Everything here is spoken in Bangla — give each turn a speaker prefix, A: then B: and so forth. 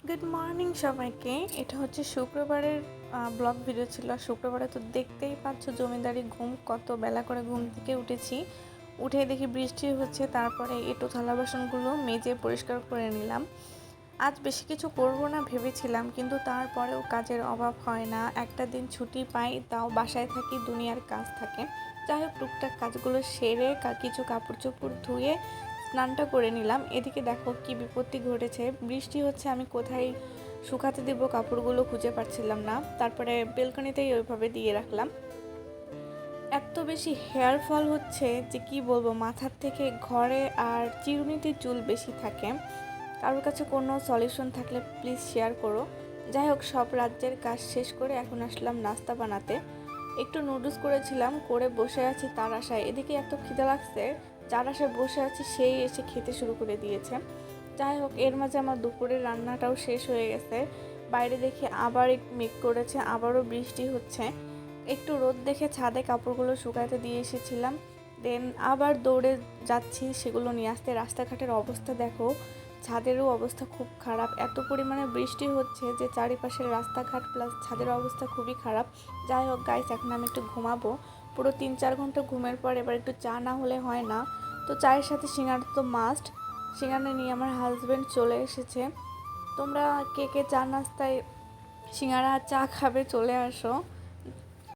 A: গুড মর্নিং সবাইকে। এটা হচ্ছে শুক্রবারের ব্লগ ভিডিও ছিল। আর শুক্রবারে তো দেখতেই পাচ্ছ জমিদারি ঘুম, কত বেলা করে ঘুম থেকে উঠেছি। উঠে দেখি বৃষ্টি হচ্ছে, তারপরে একটু থালা বাসনগুলো মেজে পরিষ্কার করে নিলাম। আজ বেশি কিছু করব না ভেবেছিলাম, কিন্তু তারপরেও কাজের অভাব হয় না। একটা দিন ছুটি পাই, তাও বাসায় থাকি, দুনিয়ার কাজ থাকে। যাই হোক, টুকটাক কাজগুলো সেরে কিছু কাপড় চোপড় ধুয়ে স্নানটা করে নিলাম। এদিকে দেখো কি বিপত্তি ঘটেছে, বৃষ্টি হচ্ছে, আমি কোথায় শুকাতে দেব কাপড়গুলো খুঁজে পাচ্ছিলাম না। তারপরে বেলকনিতেই ওইভাবে দিয়ে রাখলাম। এত বেশি হেয়ার ফল হচ্ছে যে কি বলবো, মাথার থেকে ঘরে আর চিরুনিতে চুল বেশি থাকে। কারোর কাছে কোনো সলিউশন থাকলে প্লিজ শেয়ার করো। যাই হোক, সব রাজ্যের কাজ শেষ করে এখন আসলাম নাস্তা বানাতে। একটু নুডলস করেছিলাম, করে বসে আছি তার আশায়। এদিকে এত খিদে লাগছে, যার আশায় বসে আছি সেই এসে খেতে শুরু করে দিয়েছে। যাই হোক, এর মাঝে আমার দুপুরের রান্নাটাও শেষ হয়ে গেছে। বাইরে দেখি আবার মেঘ করেছে, আবারও বৃষ্টি হচ্ছে। একটু রোদ দেখে ছাদে কাপড়গুলো শুকাতে দিয়ে এসেছিলাম। দেন আবার দৌড়ে যাচ্ছি সেগুলো নিয়ে আসতে। রাস্তাঘাটের অবস্থা দেখো, ছাদেরও অবস্থা খুব খারাপ। এত পরিমাণে বৃষ্টি হচ্ছে যে চারিপাশের রাস্তাঘাট প্লাস ছাদের অবস্থা খুবই খারাপ। যাই হোক গাইস, এখন আমি একটু ঘুমাবো। পুরো 3-4 ঘন্টা ঘুমের পর এবার একটু চা না হলে হয় না। তো চায়ের সাথে সিঙ্গাড়া তো মাস্ট। সিঙ্গাড়া নিয়ে আমার হাজব্যান্ড চলে এসেছে। তোমরা কে কে চা নাস্তায় সিঙ্গাড়া চা খাবে চলে আসো।